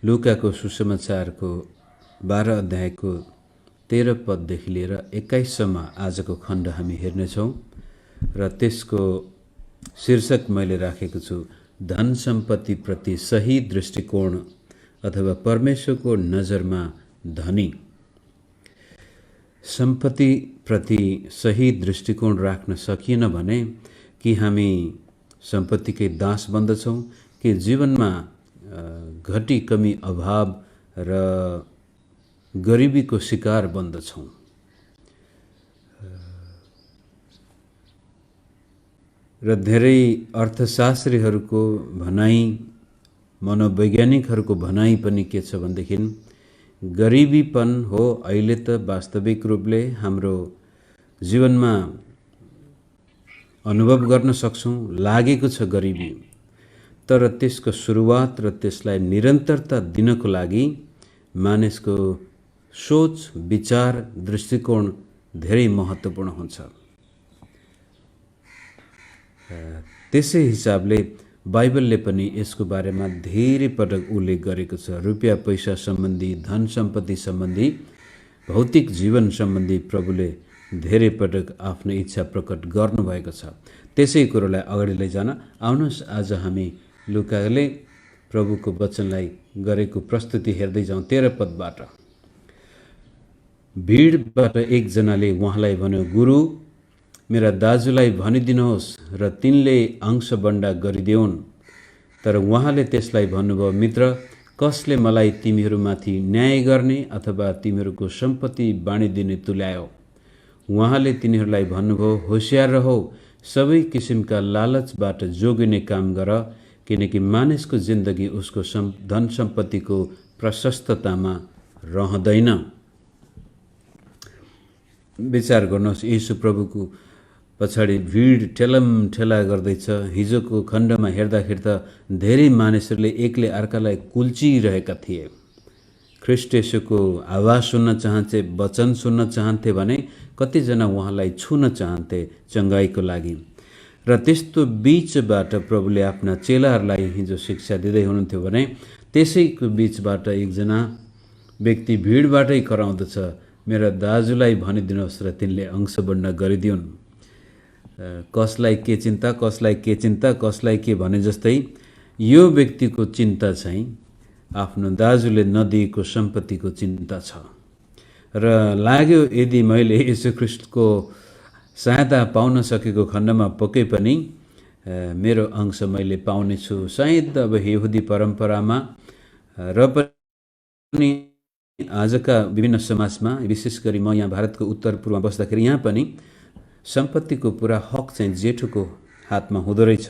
लुकाको सुसमाचारको 12 अध्यायको 13 पददेखि लिएर 21 सम्म आजको खण्ड हामी हेर्नेछौँ र त्यसको शीर्षक मैले राखेको छु धन सम्पत्ति प्रति सही दृष्टिकोण अथवा परमेश्वरको नजरमा धनी। सम्पत्ति प्रति सही दृष्टिकोण राख्न सकिएन भने कि हामी सम्पत्तिकै दास बन्दछौँ कि जीवनमा घटी कमी अभाव र गरिबीको शिकार बन्दछौँ। र धेरै अर्थशास्त्रीहरूको भनाइ मनोवैज्ञानिकहरूको भनाइ पनि के छ भनेदेखि गरिबीपन हो अहिले त वास्तविक रूपले हाम्रो जीवनमा अनुभव गर्न सक्छौँ, लागेको छ गरिबी, तर त्यसको सुरुवात र त्यसलाई निरन्तरता दिनको लागि मानिसको सोच, विचार, दृष्टिकोण धेरै महत्त्वपूर्ण हुन्छ। त्यसै हिसाबले बाइबलले पनि यसको बारेमा धेरै पटक उल्लेख गरेको छ। रुपियाँ पैसा सम्बन्धी, धन सम्पत्ति सम्बन्धी, भौतिक जीवन सम्बन्धी प्रभुले धेरै पटक आफ्नो इच्छा प्रकट गर्नुभएको छ। त्यसै कुरोलाई अगाडि लैजान आउनुहोस् आज हामी लुकाले प्रभुको वचनलाई गरेको प्रस्तुति हेर्दै जाउँ। 13 पदबाट भिडबाट एकजनाले उहाँलाई भन्यो, गुरु मेरा दाजुलाई भनिदिनुहोस् र तिनले अंशबन्डा गरिदेऊन्। तर उहाँले त्यसलाई भन्नुभयो, मित्र, कसले मलाई तिमीहरूमाथि न्याय गर्ने अथवा तिमीहरूको सम्पत्ति बाँडिदिने तुल्यायो? उहाँले तिनीहरूलाई भन्नुभयो, होशियार रहो, सबै किसिमका लालचबाट जोगिने काम गर, किनकि मानिसको जिन्दगी उसको धन सम्पत्तिको प्रशस्ततामा रहँदैन। विचार गर्नुहोस्, यीशु प्रभुको पछाडि भिड ठेला गर्दैछ। हिजोको खण्डमा हेर्दाखेरि त धेरै मानिसहरूले एकले अर्कालाई कुल्चिरहेका थिए। ख्रीष्ट येशूको आवाज सुन्न चाहन्थे, वचन सुन्न चाहन्थे भने कतिजना उहाँलाई छुन चाहन्थे चङ्गाईको लागि। र त्यस्तो बीचबाट प्रभुले आफ्ना चेलाहरूलाई हिजो शिक्षा दिँदै हुनुहुन्थ्यो भने त्यसैको बीचबाट एकजना व्यक्ति भिडबाटै कराउँदछ, मेरा दाजुलाई भनिदिनुहोस् र तिनले अंशबन्डा गरिदिउन्। कसलाई के चिन्ता, कसलाई के चिन्ता, कसलाई के भने जस्तै यो व्यक्तिको चिन्ता चाहिँ आफ्नो दाजुले नदिएको सम्पत्तिको चिन्ता छ। र लाग्यो यदि मैले येशू ख्रीष्टको सहायता पाउन सकेको खण्डमा पक्कै पनि मेरो अंश मैले पाउनेछु। सायद अब यहुदी परम्परामा र पनि आजका विभिन्न समाजमा, विशेष गरी म यहाँ भारतको उत्तर पूर्वमा बस्दाखेरि यहाँ पनि सम्पत्तिको पुरा हक चाहिँ जेठोको हातमा हुँदो रहेछ।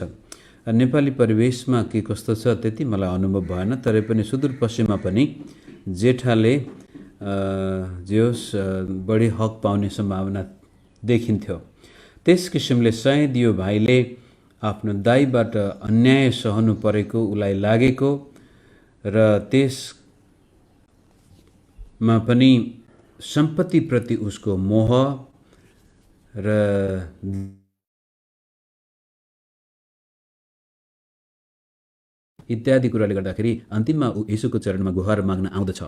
नेपाली परिवेशमा के कस्तो छ त्यति मलाई अनुभव भएन, तरै पनि सुदूरपश्चिममा पनि जेठाले जे होस् बढी हक पाउने सम्भावना देखिन्थ्यो। त्यस किसिमले सायद यो भाइले आफ्नो दाइबाट अन्याय सहनु परेको उसलाई लागेको र त्यसमा पनि सम्पत्तिप्रति उसको मोह र इत्यादि कुराले गर्दाखेरि अन्तिममा ऊ येशूको चरणमा गुहार माग्न आउँदछ।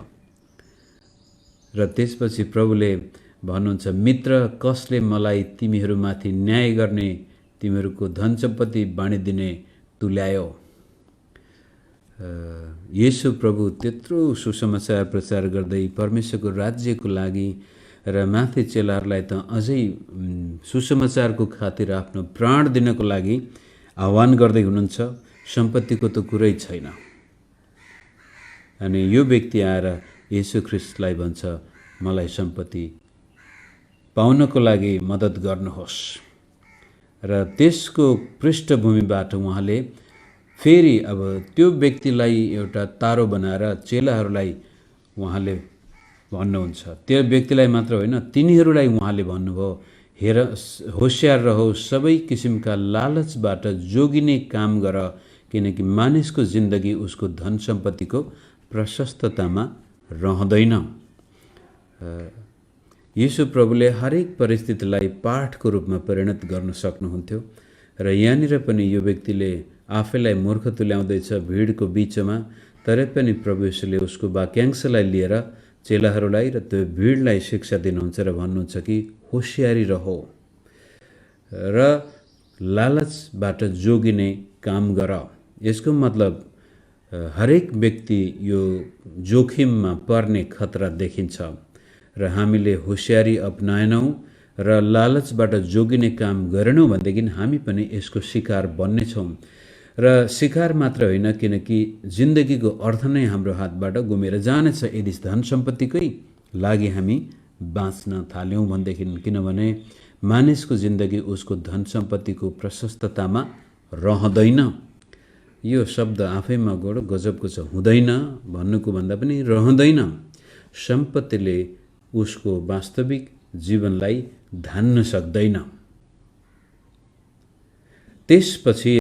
र त्यसपछि प्रभुले भन्नुहुन्छ, मित्र, कसले मलाई तिमीहरूमाथि न्याय गर्ने, तिमीहरूको धन सम्पत्ति बाँडिदिने तुल्यायो? येशू प्रभु त्यत्रो सुसमाचार प्रचार गर्दै परमेश्वरको राज्यको लागि र माथि चेलाहरूलाई त अझै सुसमाचारको खातिर आफ्नो प्राण दिनको लागि आह्वान गर्दै हुनुहुन्छ। सम्पत्तिको त कुरै छैन। अनि यो व्यक्ति आएर येशू ख्रीष्टलाई भन्छ, मलाई सम्पत्ति पाउनको लागि मद्दत गर्नुहोस्। र त्यसको पृष्ठभूमिबाट उहाँले फेरि अब त्यो व्यक्तिलाई एउटा तारो बनाएर चेलाहरूलाई उहाँले भन्नुहुन्छ। त्यो व्यक्तिलाई मात्र होइन, तिनीहरूलाई उहाँले भन्नुभयो, हेर, होशियार रहो, सबै किसिमका लालचबाट जोगिने काम गर, किनकि मानिसको जिन्दगी उसको धन सम्पत्तिको प्रशस्ततामा रहँदैन। येशू प्रभुले हरेक परिस्थितिलाई पाठको रूपमा परिणत गर्न सक्नुहुन्थ्यो र यहाँनिर पनि यो व्यक्तिले आफैलाई मूर्ख तुल्याउँदैछ भिडको बीचमा, तरै पनि प्रभु येशूले उसको वाक्यांशलाई लिएर चेलाहरूलाई र त्यो भिडलाई शिक्षा दिनुहुन्छ र भन्नुहुन्छ कि होशियारी रहो र लालचबाट जोगिने काम गर। यसको मतलब हरेक व्यक्ति यो जोखिममा पर्ने खतरा देखिन्छ र हामीले होशियारी अपनाएनौँ र लालचबाट जोगिने काम गरेनौँ भनेदेखि हामी पनि यसको शिकार बन्नेछौँ। र शिकार मात्र होइन, किनकि जिन्दगीको अर्थ नै हाम्रो हातबाट गुमेर जानेछ यदि धन सम्पत्तिकै लागि हामी बाँच्न थाल्यौँ भनेदेखि। किनभने मानिसको जिन्दगी उसको धन सम्पत्तिको प्रशस्ततामा रहँदैन। यो शब्द आफैमा गजबको छ, हुँदैन भन्नुको भन्दा पनि रहँदैन। सम्पत्तिले उसको वास्तविक जीवनलाई धान्न सक्दैन। त्यसपछि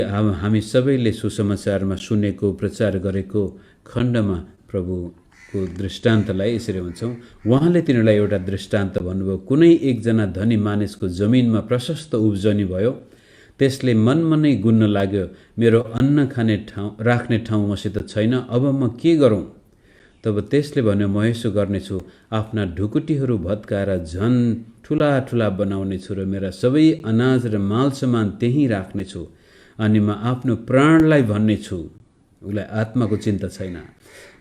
हामी सबैले सुसमाचारमा सुनेको प्रचार गरेको खण्डमा प्रभुको दृष्टान्तलाई यसरी हुन्छौँ। उहाँले तिनीहरूलाई एउटा दृष्टान्त भन्नुभयो। कुनै एकजना धनी मानिसको जमिनमा प्रशस्त उब्जनी भयो। त्यसले मनमनै गुन्न लाग्यो, मेरो अन्न खाने ठाउँ राख्ने ठाउँ मसित छैन, अब म के गरौँ? तब त्यसले भन्यो, म यसो गर्नेछु, आफ्ना ढुकुटीहरू भत्काएर झन ठुला ठुला बनाउनेछु र मेरा सबै अनाज र माल सामान त्यहीँ राख्नेछु। अनि म आफ्नो प्राणलाई भन्नेछु, उसलाई आत्माको चिन्ता छैन,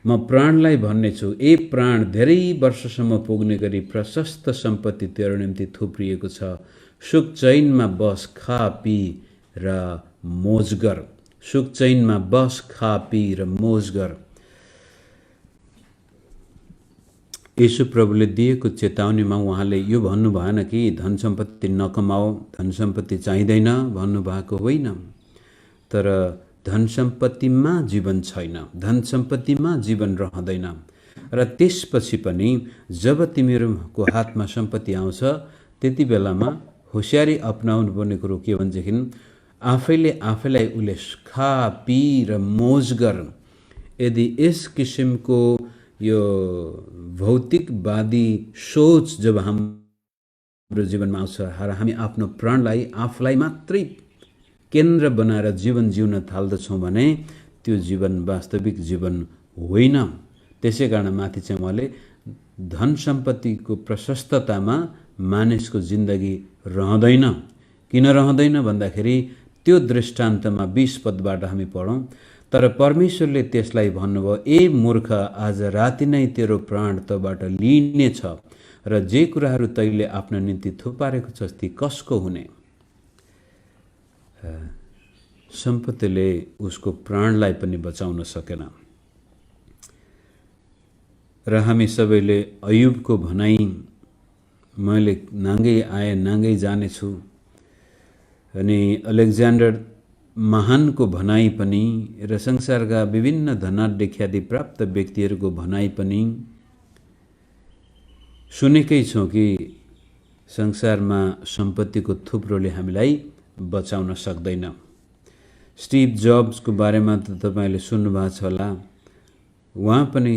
म प्राणलाई भन्नेछु, ए प्राण, धेरै वर्षसम्म पुग्ने गरी प्रशस्त सम्पत्ति तेरो निम्ति थुप्रिएको छ। सुख चैनमा बस, खा पी र मोज गर। सुख चैनमा बस, खा पी र मोज गर। यीशु प्रभुले दिएको चेतावनीमा उहाँले यो भन्नु भएन कि धन सम्पत्ति नकमाओ, धन सम्पत्ति चाहिँदैन भन्नुभएको होइन। तर धन सम्पत्तिमा जीवन छैन, धन सम्पत्तिमा जीवन रहँदैन। र त्यसपछि पनि जब तिमीहरूको हातमा सम्पत्ति आउँछ त्यति बेलामा होशियारी अपनाउनु पर्ने कुरो के भनेदेखि आफैले आफैलाई उसले खा पी र मोज गर। यदि यस किसिमको यो भौतिकवादी सोच जब हाम्रो जीवनमा आउँछ र हामी आफ्नो प्राणलाई आफूलाई मात्रै केन्द्र बनाएर जीवन जिउन थाल्दछौँ भने त्यो जीवन वास्तविक जीवन होइन। त्यसै कारण माथि चाहिँ उहाँले धन सम्पत्तिको प्रशस्ततामा मानिसको जिन्दगी रहँदैन। किन रहँदैन भन्दाखेरि त्यो दृष्टान्तमा 20 पदबाट हामी पढौँ। तर परमेश्वरले त्यसलाई भन्नुभयो, ए मूर्ख, आज राति नै तेरो प्राण तबाट लिइनेछ र जे कुराहरू तैले आफ्नो निम्ति थुपारेको छस् ती कसको हुने? सम्पत्तिले उसको प्राणलाई पनि बचाउन सकेन। र हामी सबैले अयुबको भनाइ, मैले नाङ्गै आए नाङ्गै जानेछु, अनि अलेक्जेन्डर महानको भनाइ पनि र संसारका विभिन्न धनाढ्य ख्याति प्राप्त व्यक्तिहरूको भनाइ पनि सुनेकै छौँ कि संसारमा सम्पत्तिको थुप्रोले हामीलाई बचाउन सक्दैन। स्टिभ जब्सको बारेमा त तपाईँले सुन्नुभएको छ होला। उहाँ पनि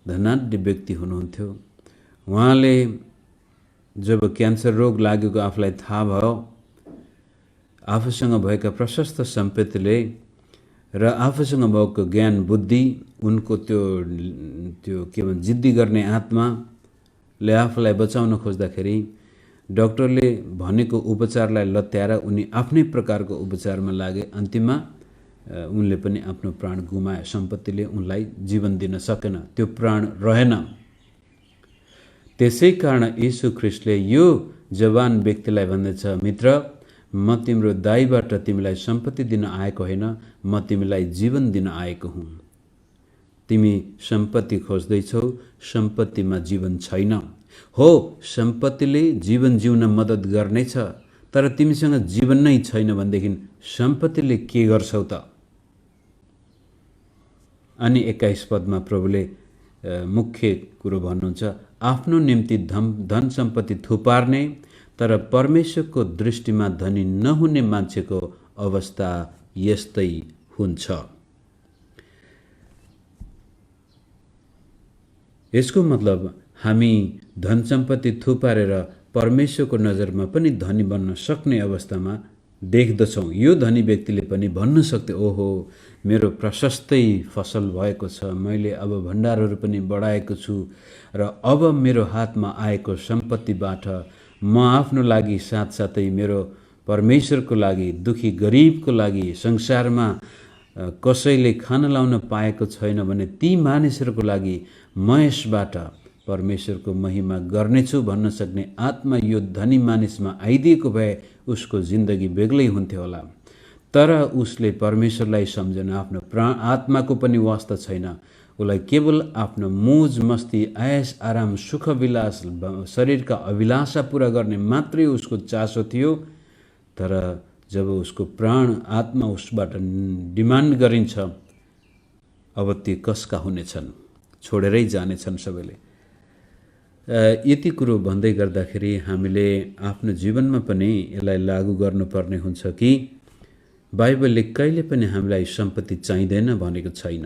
धनाढ्य व्यक्ति हुनुहुन्थ्यो। उहाँले जब क्यान्सर रोग लागेको आफूलाई थाहा भयो, आफूसँग भएका प्रशस्त सम्पत्तिले र आफूसँग भएको ज्ञान बुद्धि, उनको त्यो के भन्छ जिद्दी गर्ने आत्माले आफूलाई बचाउन खोज्दाखेरि डाक्टरले भनेको उपचारलाई लत्याएर उनी आफ्नै प्रकारको उपचारमा लागे। अन्तिममा उनले पनि आफ्नो प्राण गुमाए। सम्पत्तिले उनलाई जीवन दिन सकेन, त्यो प्राण रहेन। त्यसै कारण यीशु ख्रीष्टले यो जवान व्यक्तिलाई भन्दैछ, मित्र, म तिम्रो दाइबाट तिमीलाई सम्पत्ति दिन आएको होइन, म तिमीलाई जीवन दिन आएको हुँ। तिमी सम्पत्ति खोज्दैछौ, सम्पत्तिमा जीवन छैन। हो, सम्पत्तिले जीवन जिउन मद्दत गर्नेछ, तर तिमीसँग जीवन नै छैन भनेदेखि सम्पत्तिले के गर्छौ त? अनि 21 पदमा प्रभुले मुख्य कुरो भन्नुहुन्छ, आफ्नो निम्ति धन सम्पत्ति थुपार्ने तर परमेश्वरको दृष्टिमा धनी नहुने मान्छेको अवस्था यस्तै हुन्छ। यसको मतलब हामी धन सम्पत्ति थुपारेर परमेश्वरको नजरमा पनि धनी बन्न सक्ने अवस्थामा देख्दछौँ। यो धनी व्यक्तिले पनि भन्न सक्थ्यो, ओहो मेरो प्रशस्तै फसल भएको छ, मैले अब भण्डारहरू पनि बढाएको छु र अब मेरो हातमा आएको सम्पत्तिबाट म आफ्नो लागि साथसाथै मेरो परमेश्वरको लागि, दुखी गरिबको लागि, संसारमा कसैले खान लाउन पाएको छैन भने ती मानिसहरूको लागि म यसबाट परमेश्वरको महिमा गर्नेछु भन्न सक्ने आत्मा यो धनी मानिसमा आइदिएको भए उसको जिन्दगी बेग्लै हुन्थ्यो होला। तर उसले परमेश्वरलाई सम्झेन, आफ्नो प्राण आत्माको पनि वास्ता छैन। उसलाई केवल आफ्नो मोज मस्ती, आयस आराम, सुख विलास, शरीरका अभिलाषा पूरा गर्ने मात्रै उसको चासो थियो। तर जब उसको प्राण आत्मा उसबाट डिमान्ड गरिन्छ, अब ती कसका हुनेछन्? छोडेरै जानेछन् सबैले। यति कुरो भन्दै गर्दाखेरि हामीले आफ्नो जीवनमा पनि यसलाई लागू गर्नुपर्ने हुन्छ कि बाइबलले कहिले पनि हामीलाई सम्पत्ति चाहिँदैन भनेको छैन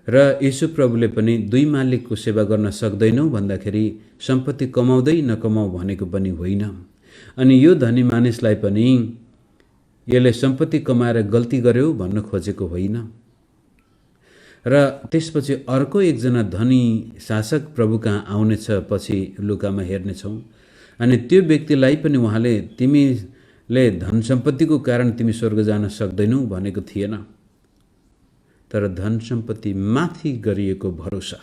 र यीशु प्रभुले पनि दुई मालिकको सेवा गर्न सक्दैनौ भन्दाखेरि सम्पत्ति कमाउँदै नकमाऊ भनेको पनि होइन। अनि यो धनी मानिसलाई पनि यसले सम्पत्ति कमाएर गल्ती गर्यो भन्न खोजेको होइन। र त्यसपछि अर्को एकजना धनी शासक प्रभु कहाँ आउनेछ, पछि लुकामा हेर्नेछौँ। अनि त्यो व्यक्तिलाई पनि उहाँले तिमीले धन सम्पत्तिको कारण तिमी स्वर्ग जान सक्दैनौ भनेको थिएन। तर धन सम्पत्ति माथि गरिएको भरोसा,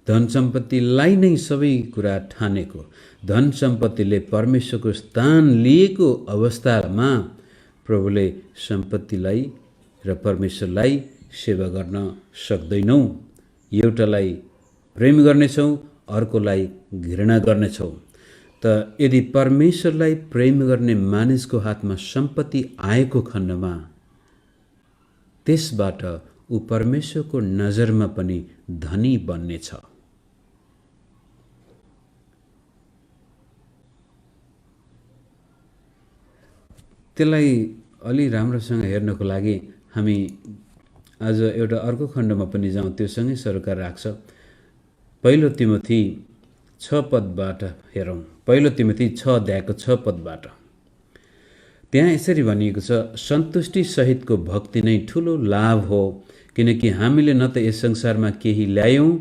धन सम्पत्तिलाई नै सबै कुरा ठानेको, धन सम्पत्तिले परमेश्वरको स्थान लिएको अवस्थामा प्रभुले सम्पत्तिलाई र परमेश्वरलाई सेवा गर्न सक्दैनौ। एउटालाई प्रेम गर्नेछौँ, अर्कोलाई घृणा गर्नेछौँ। त यदि परमेश्वरलाई प्रेम गर्ने मानिसको हातमा सम्पत्ति आएको खण्डमा त्यसबाट ऊ परमेश्वरको नजरमा पनि धनी बन्नेछ। त्यसलाई अलि राम्रोसँग हेर्नको लागि हामी आज एउटा अर्को खण्डमा पनि जाउँ, त्योसँगै सरकार राख्छ। पहिलो तिमोथी 6 पदबाट हेरौँ। पहिलो तिमोथी 6 अध्यायको 6 पदबाट त्यहाँ यसरी भनिएको छ, सन्तुष्टि सहितको भक्ति नै ठुलो लाभ हो, किनकि हामीले न त यस संसारमा केही ल्यायौँ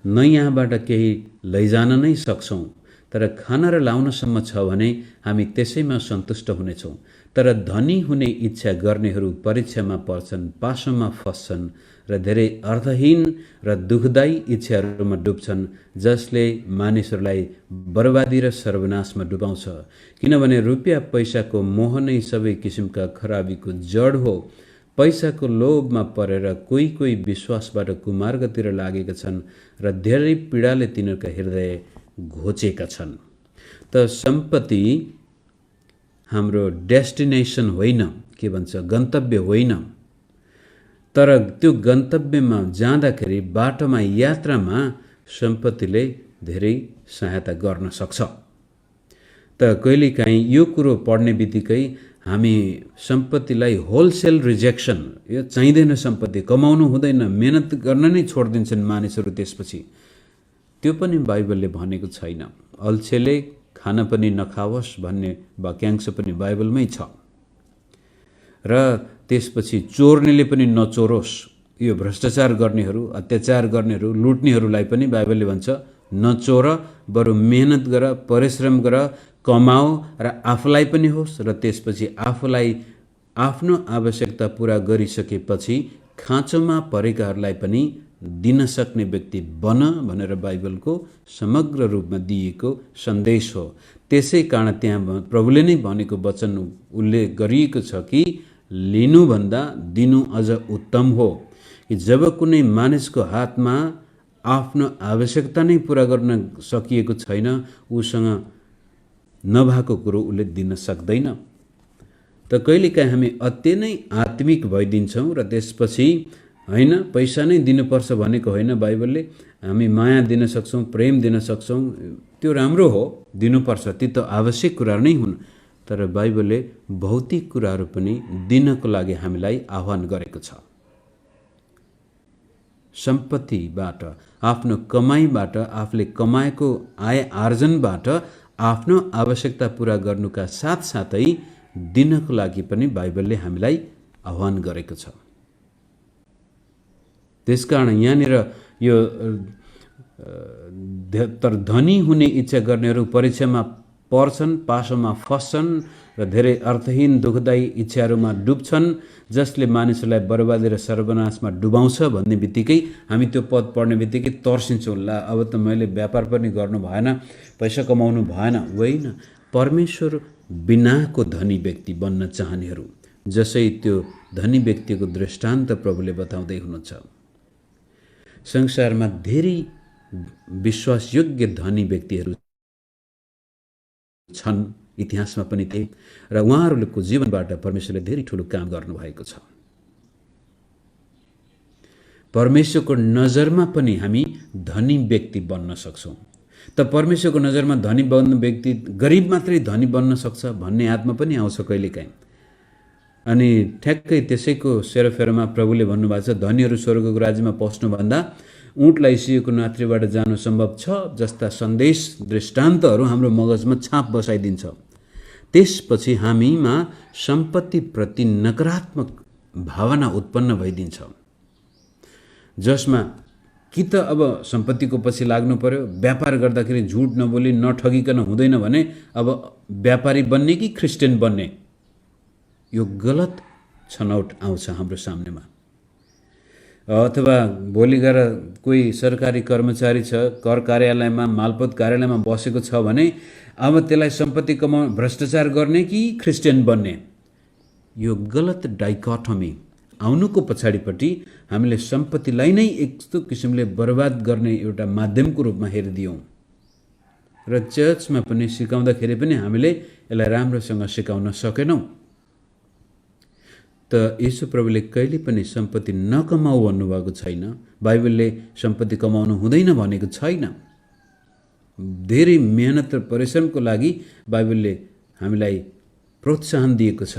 न यहाँबाट केही लैजान नै सक्छौँ। तर खान र लाउनसम्म छ भने हामी त्यसैमा सन्तुष्ट हुनेछौँ। तर धनी हुने इच्छा गर्नेहरू परीक्षामा पर्छन्, पासोमा फस्छन् र धेरै अर्थहीन र दुःखदायी इच्छाहरूमा डुब्छन्, जसले मानिसहरूलाई बर्बादी र सर्वनाशमा डुबाउँछ। किनभने रुपियाँ पैसाको मोह नै सबै किसिमका खराबीको जड हो। पैसाको लोभमा परेर कोही कोही विश्वासबाट कुमार्गतिर लागेका छन् र धेरै पीडाले तिनीहरूका हृदय घोचेका छन्। त सम्पत्ति हाम्रो डेस्टिनेसन होइन, के भन्छ, गन्तव्य होइन। तर त्यो गन्तव्यमा जाँदाखेरि बाटोमा, यात्रामा सम्पत्तिले धेरै सहायता गर्न सक्छ। त कहिलेकाहीँ यो कुरो पढ्ने बित्तिकै हामी सम्पत्तिलाई होलसेल रिजेक्सन, यो चाहिँदैन, सम्पत्ति कमाउनु हुँदैन, मेहनत गर्न नै छोडिदिन्छन् मानिसहरू। त्यसपछि त्यो पनि बाइबलले भनेको छैन। अल्छेले खान पनि नखाओस् भन्ने वाक्यांश पनि बाइबलमै छ। र त्यसपछि चोर्नेले पनि नचोरोस्, यो भ्रष्टाचार गर्नेहरू, अत्याचार गर्नेहरू, लुट्नेहरूलाई पनि बाइबलले भन्छ नचोर, बरु मेहनत गर, परिश्रम गर, कमाओ र आफूलाई पनि होस् र त्यसपछि आफूलाई आफ्नो आवश्यकता पूरा गरिसकेपछि खाँचोमा परेकाहरूलाई पनि दिन सक्ने व्यक्ति बन भनेर बाइबलको समग्र रूपमा दिएको सन्देश हो। त्यसै कारण त्यहाँ प्रभुले नै भनेको वचन उल्लेख गरिएको छ कि लिनुभन्दा दिनु अझ उत्तम हो। कि जब कुनै मानिसको हातमा आफ्नो आवश्यकता नै पूरा गर्न सकिएको छैन, उसँग नभएको कुरो उसले दिन सक्दैन। त कहिलेकाहीँ हामी अति नै आत्मिक भइदिन्छौँ र त्यसपछि होइन, पैसा नै दिनुपर्छ भनेको होइन बाइबलले। हामी माया दिन सक्छौँ, प्रेम दिन सक्छौँ, त्यो राम्रो हो, दिनुपर्छ, ती त आवश्यक कुराहरू नै हुन्। तर बाइबलले भौतिक कुराहरू पनि दिनको लागि हामीलाई आह्वान गरेको छ। सम्पत्तिबाट, आफ्नो कमाइबाट, आफूले कमाएको आय आर्जनबाट आफ्नो आवश्यकता पूरा गर्नुका साथसाथै दिनको लागि पनि बाइबलले हामीलाई आह्वान गरेको छ। त्यसकारण यहाँनिर यो तर धनी हुने इच्छा गर्नेहरू परीक्षामा पर्छन्, पासोमा फस्छन् र धेरै अर्थहीन दुःखदायी इच्छाहरूमा डुब्छन्, जसले मानिसहरूलाई बर्बादी र सर्वनाशमा डुबाउँछ भन्ने बित्तिकै हामी त्यो पद पढ्ने बित्तिकै तर्सिन्छौँ, ला अब त मैले व्यापार पनि गर्नु भएन, पैसा कमाउनु भएन। होइन, परमेश्वर बिनाको धनी व्यक्ति बन्न चाहनेहरू जसै त्यो धनी व्यक्तिको दृष्टान्त प्रभुले बताउँदै हुनुहुन्छ। संसारमा धेरै विश्वासयोग्य धनी व्यक्तिहरू छन्, इतिहासमा पनि थिए, र उहाँहरूको जीवनबाट परमेश्वरले धेरै ठुलो काम गर्नुभएको छ। परमेश्वरको नजरमा पनि हामी धनी व्यक्ति बन्न सक्छौँ। त परमेश्वरको नजरमा धनी बन्न व्यक्ति, गरिब मात्रै धनी बन्न सक्छ भन्ने आत्मा पनि आउँछ कहिलेकाहीँ। अनि ठ्याक्कै त्यसैको सेरोफेरोमा प्रभुले भन्नुभएको छ, धनीहरू स्वर्गको राज्यमा पस्नुभन्दा ऊँटलाई सिएको नात्रीबाट जानु सम्भव छ जस्ता सन्देश दृष्टान्तहरू हाम्रो मगजमा छाप बसाइदिन्छ। त्यसपछि हामीमा सम्पत्तिप्रति नकारात्मक भावना उत्पन्न भइदिन्छ, जसमा कि त अब सम्पत्तिको पछि लाग्नु पर्यो, व्यापार गर्दाखेरि झुट नबोली नठगिकन हुँदैन भने अब व्यापारी बन्ने कि ख्रिस्टियन बन्ने, यो गलत छनौट आउँछ हाम्रो सामनेमा। अथवा भोलि गएर कोही सरकारी कर्मचारी छ, कर कार्यालयमा, मालपोत कार्यालयमा बसेको छ भने अब त्यसलाई सम्पत्ति कमाउन भ्रष्टाचार गर्ने कि ख्रिस्टियन बन्ने, यो गलत डाइकोटोमी आउनुको पछाडिपट्टि हामीले सम्पत्तिलाई नै यस्तो किसिमले बर्बाद गर्ने एउटा माध्यमको रूपमा हेरिदियौँ। र चर्चमा पनि सिकाउँदाखेरि पनि हामीले यसलाई राम्रोसँग सिकाउन सकेनौँ। त यीशु प्रभुले कहिले पनि सम्पत्ति नकमाऊ भन्नुभएको छैन, बाइबलले सम्पत्ति कमाउनु हुँदैन भनेको छैन। धेरै मेहनत र परिश्रमको लागि बाइबलले हामीलाई प्रोत्साहन दिएको छ।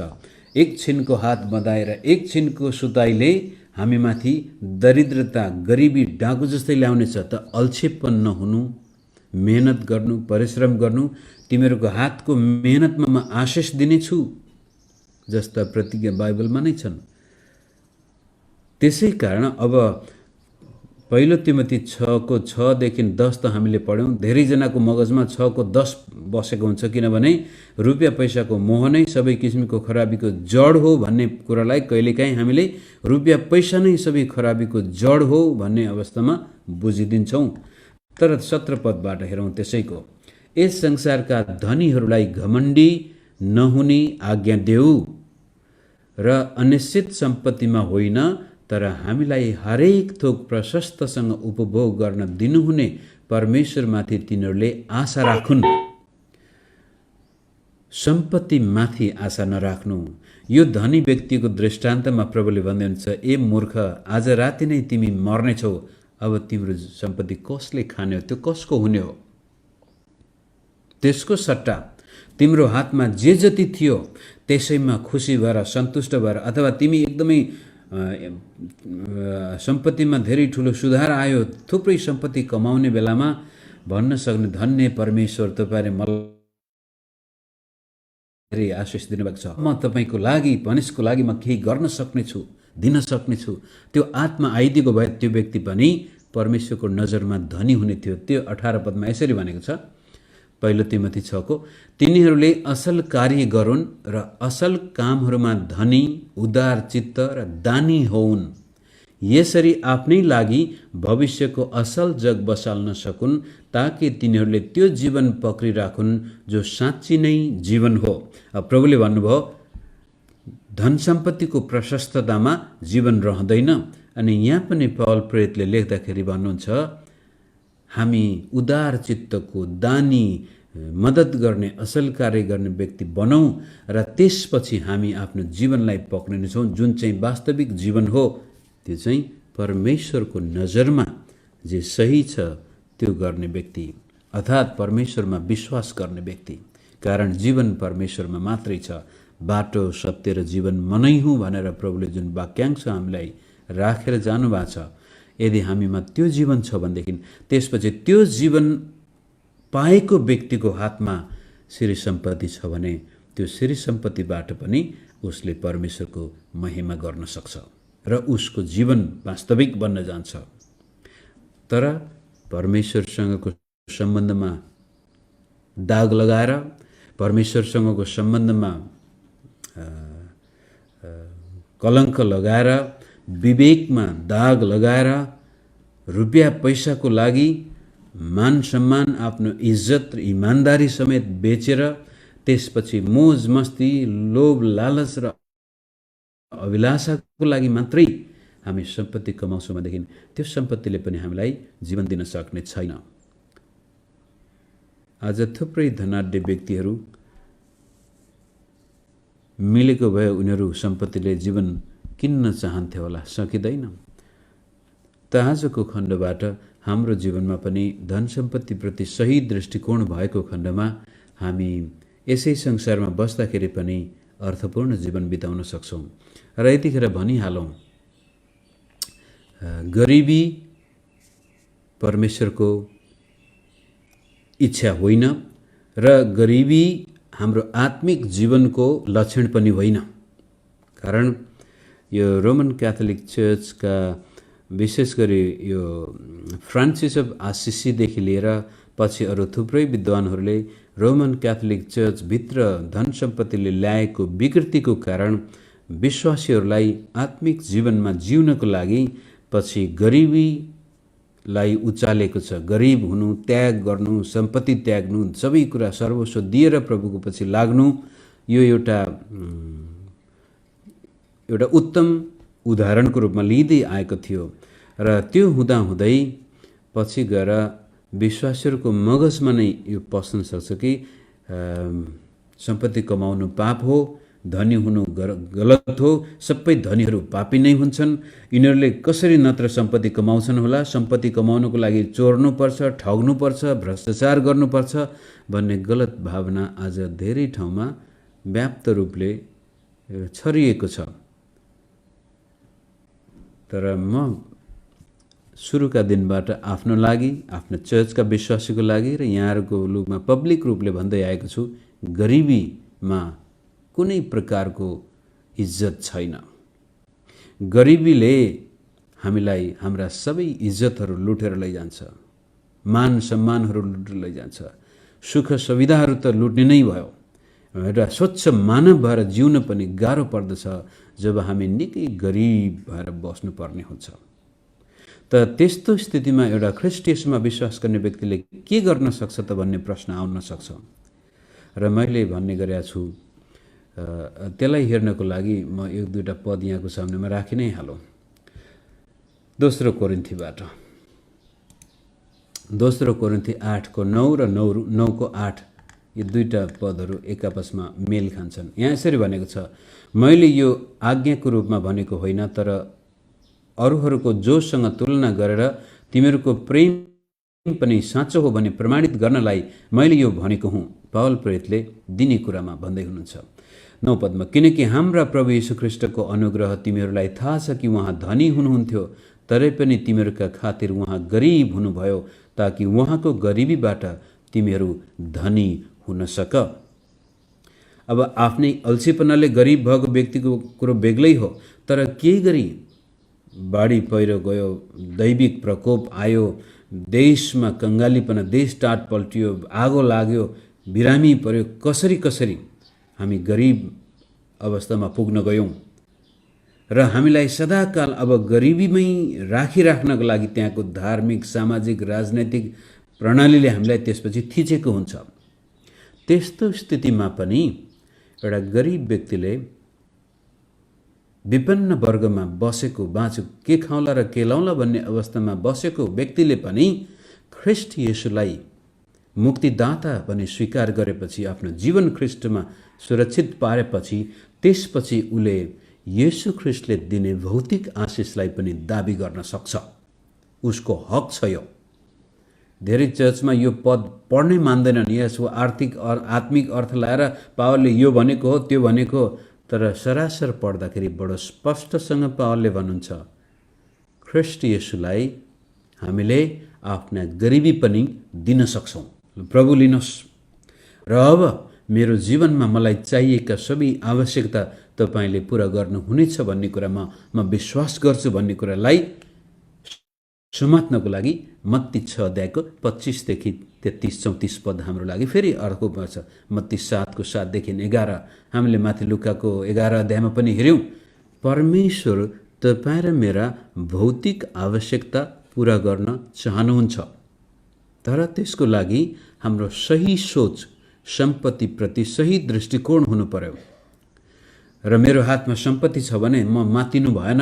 एकछिनको हात बँधाएर एकछिनको सुताइले हामीमाथि दरिद्रता, गरिबी डाकु जस्तै ल्याउनेछ। त अल्छेपन नहुनु, मेहनत गर्नु, परिश्रम गर्नु, तिमीहरूको हातको मेहनतमा म आशिष दिनेछु जस्ता प्रतिज्ञा बाइबलमा नै छन्। त्यसै कारण अब पहिलो तिमोथी 6:6 - 10 त हामीले पढ्यौँ। धेरैजनाको मगजमा 6:10 बसेको हुन्छ, किनभने रुपियाँ पैसाको मोह नै सबै किसिमको खराबीको जड हो भन्ने कुरालाई कहिलेकाहीँ हामीले रुपियाँ पैसा नै सबै खराबीको जड हो भन्ने अवस्थामा बुझिदिन्छौँ। तर 17 पदबाट हेरौँ त्यसैको, यस संसारका धनीहरूलाई घमण्डी नहुने आज्ञा देऊ र अनिश्चित सम्पत्तिमा होइन, तर हामीलाई हरेक थोक प्रशस्तसँग उपभोग गर्न दिनुहुने परमेश्वरमाथि तिनीहरूले आशा राखुन्। सम्पत्तिमाथि आशा नराख्नु। यो धनी व्यक्तिको दृष्टान्तमा प्रभुले भन्नुहुन्छ, ए मूर्ख, आज राति नै तिमी मर्नेछौ, अब तिम्रो सम्पत्ति कसले खाने हो, त्यो कसको हुने हो? त्यसको सट्टा तिम्रो हातमा जे जति थियो त्यसैमा खुसी भएर, सन्तुष्ट भएर, अथवा तिमी एकदमै सम्पत्तिमा धेरै ठुलो सुधार आयो, थुप्रै सम्पत्ति कमाउने बेलामा भन्न सक्ने, धन्य परमेश्वर, तपाईँले मलाई आशिष दिनुभएको छ, म तपाईँको लागि, मानिसको लागि म केही गर्न सक्नेछु, दिन सक्नेछु, त्यो आत्मा आइदिएको भए त्यो व्यक्ति पनि परमेश्वरको नजरमा धनी हुने थियो। त्यो 18 पदमा यसरी भनेको छ, पहिलो तिमोथी 6 तिनीहरूले असल कार्य गरून् र असल कामहरूमा धनी, उदार चित्त र दानी होउन्, यसरी आफ्नै लागि भविष्यको असल जग बसाल्न सकुन्, ताकि तिनीहरूले त्यो जीवन पक्रिराखुन् जो साँच्ची नै जीवन हो। अब प्रभुले भन्नुभयो धन सम्पत्तिको प्रशस्ततामा जीवन रहँदैन। अनि यहाँ पनि पौल प्रेरितले लेख्दाखेरि भन्नुहुन्छ, हामी उदार चित्तको, दानी, मद्दत गर्ने, असल कार्य गर्ने व्यक्ति बनौँ र त्यसपछि हामी आफ्नो जीवनलाई पक्रिनेछौँ, जुन चाहिँ वास्तविक जीवन हो, त्यो चाहिँ परमेश्वरको नजरमा जे सही छ त्यो गर्ने व्यक्ति, अर्थात् परमेश्वरमा विश्वास गर्ने व्यक्ति। कारण जीवन परमेश्वरमा मात्रै छ। बाटो, सत्य र जीवन म नै हुँ भनेर प्रभुले जुन वाक्यांश हामीलाई राखेर जानुभएको छ, यदि हामीमा त्यो जीवन छ भनेदेखि त्यसपछि त्यो जीवन पाएको व्यक्तिको हातमा श्री सम्पत्ति छ भने त्यो श्री सम्पत्तिबाट पनि उसले परमेश्वरको महिमा गर्न सक्छ र उसको जीवन वास्तविक बन्न जान्छ। तर परमेश्वरसँगको सम्बन्धमा दाग लगाएर, परमेश्वरसँगको सम्बन्धमा कलङ्क लगाएर, विवेकमा दाग लगाएर, रुपियाँ पैसाको लागि मान सम्मान, आफ्नो इज्जत र इमान्दारी समेत बेचेर त्यसपछि मोज मस्ती, लोभ लालच र अभिलाषाको लागि मात्रै हामी सम्पत्ति कमाउँछौँ भनेदेखि त्यो सम्पत्तिले पनि हामीलाई जीवन दिन सक्ने छैन। आज थुप्रै धनाढ्य व्यक्तिहरू मिलेको भए उनीहरू सम्पत्तिले जीवन किन्न चाहन्थे होला, सकिँदैन। त आजको खण्डबाट हाम्रो जीवनमा पनि धन सम्पत्तिप्रति सही दृष्टिकोण भएको खण्डमा हामी यसै संसारमा बस्दाखेरि पनि अर्थपूर्ण जीवन बिताउन सक्छौँ। र यतिखेर भनिहालौँ, गरिबी परमेश्वरको इच्छा होइन र गरिबी हाम्रो आत्मिक जीवनको लक्षण पनि होइन। कारण यो रोमन क्याथोलिक चर्चका विशेष गरी यो फ्रान्सिस अफ आसिसीदेखि लिएर पछि अरू थुप्रै विद्वानहरूले रोमन क्याथोलिक चर्चभित्र धन सम्पत्तिले ल्याएको विकृतिको कारण विश्वासीहरूलाई आत्मिक जीवनमा जिउनको लागि पछि गरिबीलाई उचालेको छ। गरिब हुनु, त्याग गर्नु, सम्पत्ति त्याग्नु, सबै कुरा सर्वस्व दिएर प्रभुको पछि लाग्नु, यो एउटा उत्तम उदाहरणको रूपमा लिँदै आएको थियो। र त्यो हुँदाहुँदै पछि गएर विश्वासीहरूको मगजमा नै यो पस्न सक्छ कि सम्पत्ति कमाउनु पाप हो, धनी हुनु गलत हो, सबै धनीहरू पापी नै हुन्छन्, यिनीहरूले कसरी नत्र सम्पत्ति कमाउँछन् होला, सम्पत्ति कमाउनुको लागि चोर्नुपर्छ, ठग्नुपर्छ, भ्रष्टाचार गर्नुपर्छ भन्ने गलत भावना आज धेरै ठाउँमा व्याप्त रूपले छरिएको छ। तर म सुरुका दिनबाट आफ्नो लागि, आफ्नो चर्चका विश्वासीको लागि र यहाँहरूको रूपमा पब्लिक रूपले भन्दै आएको छु, गरिबीमा कुनै प्रकारको इज्जत छैन। गरिबीले हामीलाई हाम्रा सबै इज्जतहरू लुटेर लैजान्छ, मान सम्मानहरू लुटेर लैजान्छ, सुख सुविधाहरू त लुट्ने नै भयो। एउटा स्वच्छ मानव भएर जिउन पनि गाह्रो पर्दछ जब हामी निकै गरिब भएर बस्नुपर्ने हुन्छ। त त्यस्तो स्थितिमा एउटा ख्रीष्ट येशूमा विश्वास गर्ने व्यक्तिले के गर्न सक्छ त भन्ने प्रश्न आउन सक्छ। र मैले भन्ने गरेको छु, त्यसलाई हेर्नको लागि म एक दुईवटा पद यहाँको सामनेमा राखि नै हालौँ। दोस्रो कोरिन्थीबाट, दोस्रो कोरिन्थी 8:9 र 9:8 यी दुईटा पदहरू एक आपसमा मेल खान्छन्। यहाँ यसरी भनेको छ, मैले यो आज्ञाको रूपमा भनेको होइन, तर अरूहरूको जोसँग तुलना गरेर तिमीहरूको प्रेम पनि साँचो हो भने प्रमाणित गर्नलाई मैले यो भनेको हुँ। पावल प्रेरितले दिने कुरामा भन्दै हुनुहुन्छ 9 पदमा, किनकि हाम्रा प्रभु यीशु ख्रीष्टको अनुग्रह तिमीहरूलाई थाहा छ कि उहाँ धनी हुनुहुन्थ्यो, तरै पनि तिमीहरूका खातिर उहाँ गरिब हुनुभयो, ताकि उहाँको गरिबीबाट तिमीहरू धनी हुन सक। अब आफ्नै अल्छीपनाले गरिब भएको व्यक्तिको कुरो बेग्लै हो, तर केही गरी बाढी पहिरो गयो, दैविक प्रकोप आयो, देशमा कङ्गालीपना, देश टाट पल्टियो, आगो लाग्यो, बिरामी पर्यो, कसरी कसरी हामी गरिब अवस्थामा पुग्न गयौँ र हामीलाई सदाकाल अब गरिबीमै राखिराख्नको लागि त्यहाँको धार्मिक, सामाजिक, राजनैतिक प्रणालीले हामीलाई त्यसपछि थिचेको हुन्छ। त्यस्तो स्थितिमा पनि एउटा गरिब व्यक्तिले विपन्न वर्गमा बसेको, बाँचेको, के खाउँला र के लाउँला भन्ने अवस्थामा बसेको व्यक्तिले पनि ख्रीष्ट येशूलाई मुक्तिदाता पनि स्वीकार गरेपछि, आफ्नो जीवन ख्रीष्टमा सुरक्षित पारेपछि, त्यसपछि उसले येशू ख्रीष्टले दिने भौतिक आशिषलाई पनि दाबी गर्न सक्छ। उसको हक छ यो। धेरै चर्चमा यो पद पढ्नै मान्दैनन्, यसको आर्थिक आत्मिक अर्थ लाएर पावलले यो भनेको हो, त्यो भनेको हो, तर सरासर पढ्दाखेरि बडो स्पष्टसँग पावलले भन्नुहुन्छ, ख्रीष्ट येशूलाई हामीले आफ्ना गरिबी पनि दिन सक्छौँ। प्रभु लिनुहोस् र अब मेरो जीवनमा मलाई चाहिएका सबै आवश्यकता तपाईँले पुरा गर्नुहुनेछ भन्ने कुरामा म विश्वास गर्छु भन्ने कुरालाई समात्नको लागि मत्ती 6 अध्यायको 25 देखि 33-34 पद हाम्रो लागि फेरि अर्को छ। मत्ती 7 को 7 देखि 11 हामीले माथि लुकाको 11 अध्यायमा पनि हेर्यौं। परमेश्वर तपाईं र मेरा भौतिक आवश्यकता पूरा गर्न चाहनुहुन्छ, तर त्यसको लागि हाम्रो सही सोच सम्पत्ति प्रति सही दृष्टिकोण हुनु पर्यो। र मेरो हातमा सम्पत्ति छ भने म मातिनु भएन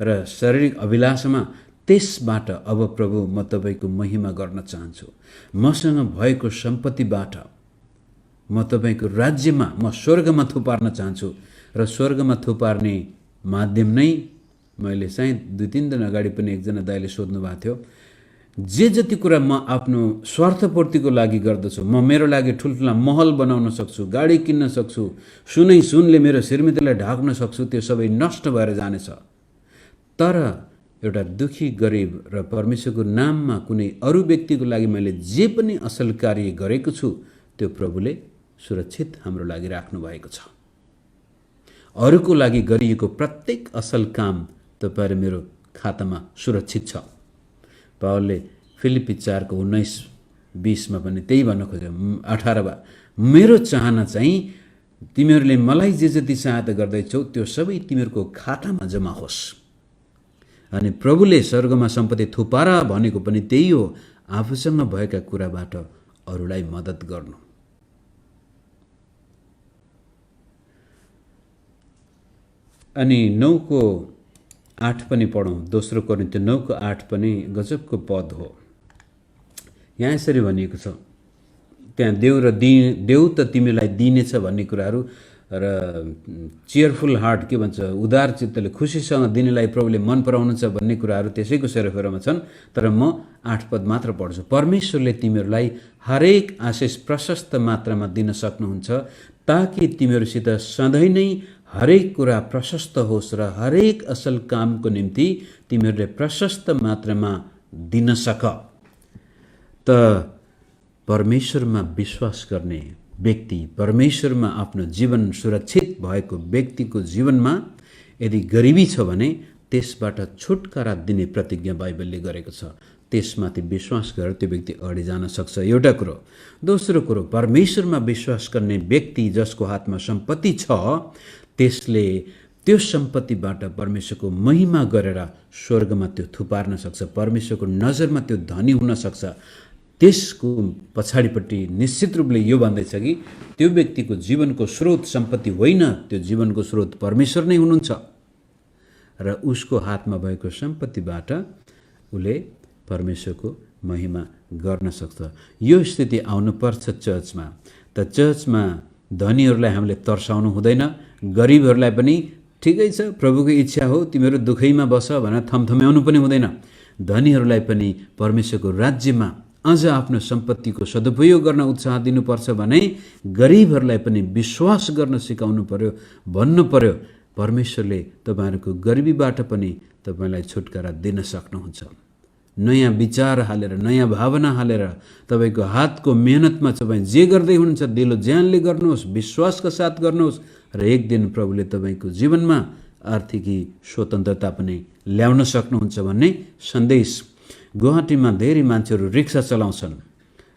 र शारीरिक अभिलाषामा त्यसबाट अब प्रभु म तपाईको महिमा गर्न चाहन्छु। मसँग भएको सम्पत्तिबाट म तपाईको राज्यमा म स्वर्गमा थुपार्न चाहन्छु र स्वर्गमा थुपार्ने माध्यम नै मैले चाहिँ 2-3 दिन अगाडि पनि एकजना दाइले सोध्नु भएको थियो, जे जति कुरा म आफ्नो स्वार्थपूर्तिको लागि गर्दछु, म मेरो लागि ठुल्ठुला महल बनाउन सक्छु, गाडी किन्न सक्छु, सुनै सुनले मेरो श्रीमतीलाई ढाक्न सक्छु, त्यो सबै नष्ट भएर जानेछ। तर एउटा दुखी गरिब र परमेश्वरको नाममा कुनै अरू व्यक्तिको लागि मैले जे पनि असल कार्य गरेको छु त्यो प्रभुले सुरक्षित हाम्रो लागि राख्नु भएको छ। अरूको लागि गरिएको प्रत्येक असल काम तपाईँ र मेरो खातामा सुरक्षित छ। पावलले फिलिपी 4 को 19-20 मा पनि त्यही भन्न खोज्यो। 18 मेरो चाहना चाहिँ तिमीहरूले मलाई जे जति सहायता गर्दैछौ त्यो सबै तिमीहरूको खातामा जम्मा होस्। अनि प्रभुले स्वर्गमा सम्पत्ति थुपार भनेको पनि त्यही हो, आफूसँग भएका कुराबाट अरूलाई मद्दत गर्नु। अनि 9 को 8 पनि पढौं। दोस्रो कोरिन्थी 9 को 8 पनि गजबको पद हो। यहाँ यसरी भनिएको छ, त्यहाँ देउ त तिमीलाई दिनेछ भन्ने कुराहरू र चियरफुल हार्ट के भन्छ, उदार चित्तले खुसीसँग दिनेलाई प्रभुले मन पराउनुहुन्छ भन्ने कुराहरू त्यसैको सेरोफेरोमा छन्। तर म 8 पद मात्र पढ्छु। परमेश्वरले तिमीहरूलाई हरेक आशिष प्रशस्त मात्रामा दिन सक्नुहुन्छ, ताकि तिमीहरूसित सधैँ नै हरेक कुरा प्रशस्त होस् र हरेक असल कामको निम्ति तिमीहरूले प्रशस्त मात्रामा दिन सक। त परमेश्वरमा विश्वास गर्ने व्यक्ति, परमेश्वरमा आफ्नो जीवन सुरक्षित भएको व्यक्तिको जीवनमा यदि गरिबी छ भने त्यसबाट छुटकारा दिने प्रतिज्ञा बाइबलले गरेको छ। त्यसमाथि विश्वास गरेर त्यो व्यक्ति अगाडि जान सक्छ। एउटा कुरो। दोस्रो कुरो, परमेश्वरमा विश्वास गर्ने व्यक्ति जसको हातमा सम्पत्ति छ त्यसले त्यो सम्पत्तिबाट परमेश्वरको महिमा गरेर स्वर्गमा त्यो थुपार्न सक्छ। परमेश्वरको नजरमा त्यो धनी हुन सक्छ। त्यसको पछाडिपट्टि निश्चित रूपले यो भन्दैछ कि त्यो व्यक्तिको जीवनको स्रोत सम्पत्ति होइन, त्यो जीवनको स्रोत परमेश्वर नै हुनुहुन्छ र उसको हातमा भएको सम्पत्तिबाट उसले परमेश्वरको महिमा गर्न सक्छ। यो स्थिति आउनुपर्छ चर्चमा। त चर्चमा धनीहरूलाई हामीले तर्साउनु हुँदैन, गरिबहरूलाई पनि ठिकै छ प्रभुको इच्छा हो तिमीहरू दुखैमा बस भनेर थमथम्याउनु पनि हुँदैन। धनीहरूलाई पनि परमेश्वरको राज्यमा अझ आफ्नो सम्पत्तिको सदुपयोग गर्न उत्साह दिनुपर्छ भने गरिबहरूलाई पनि विश्वास गर्न सिकाउनु पर्यो, भन्नु पर्यो परमेश्वरले तपाईँहरूको गरिबीबाट पनि तपाईँलाई छुटकारा दिन सक्नुहुन्छ। नयाँ विचार हालेर, नयाँ भावना हालेर तपाईँको हातको मेहनतमा तपाईँ जे गर्दै हुनुहुन्छ दिलो ज्यानले गर्नुहोस्, विश्वासका साथ गर्नुहोस् र एक दिन प्रभुले तपाईँको जीवनमा आर्थिकी स्वतन्त्रता पनि ल्याउन सक्नुहुन्छ भन्ने सन्देश। गुवाहाटीमा धेरै मान्छेहरू रिक्सा चलाउँछन्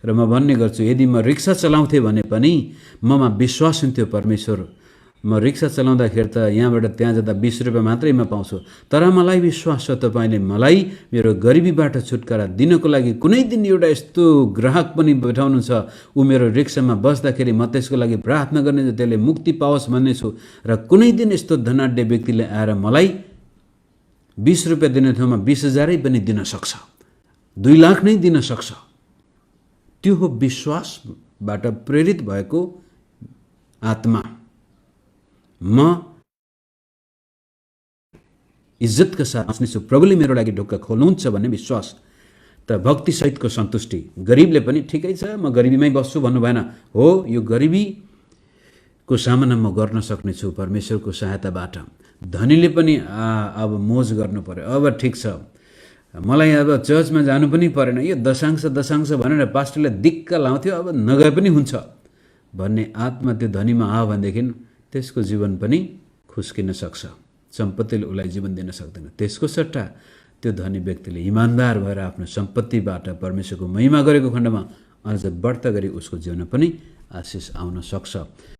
र म भन्ने गर्छु यदि म रिक्सा चलाउँथे भने पनि ममा विश्वास हुन्थ्यो परमेश्वर, म रिक्सा चलाउँदाखेरि त यहाँबाट त्यहाँ जाँदा 20 रुपियाँ मात्रै म पाउँछु, तर मलाई विश्वास छ तपाईँले मलाई मेरो गरिबीबाट छुटकारा दिनको लागि कुनै दिन एउटा यस्तो ग्राहक पनि बैठाउनुहुन्छ, ऊ मेरो रिक्सामा बस्दाखेरि म त्यसको लागि प्रार्थना गर्ने त्यसले मुक्ति पाओस् भन्ने छु। र कुनै दिन यस्तो धनाढ्य व्यक्तिले आएर मलाई 20 रुपियाँ दिने ठाउँमा 20,000 पनि दिन सक्छ, 2 लाख नै दिन सक्छ। त्यो हो विश्वासबाट प्रेरित भएको आत्मा। म इज्जतका साथ बाँच्नेछु, प्रभुले मेरो लागि ढोका खोल्नुहुन्छ भन्ने विश्वास। त भक्ति सहितको सन्तुष्टि। गरिबले पनि ठिकै छ म गरिबीमै बस्छु भन्नु भएन। हो, यो गरिबीको सामना म गर्न सक्नेछु परमेश्वरको सहायताबाट। धनीले पनि अब मोज गर्नु पर्यो, अब ठिक छ मलाई अब चर्चमा जानु पनि परेन, यो दशांश भनेर पास्टरले दिक्क लाउँथ्यो, अब नगए पनि हुन्छ भन्ने आत्मा त्यो धनीमा आयो भनेदेखि त्यसको जीवन पनि खुस्किन सक्छ, सम्पत्तिले उसलाई जीवन दिन सक्दैन। त्यसको सट्टा त्यो धनी व्यक्तिले इमान्दार भएर आफ्नो सम्पत्तिबाट परमेश्वरको महिमा गरेको खण्डमा अझ बढ्ता गरी उसको जीवनमा पनि आशिष आउन सक्छ।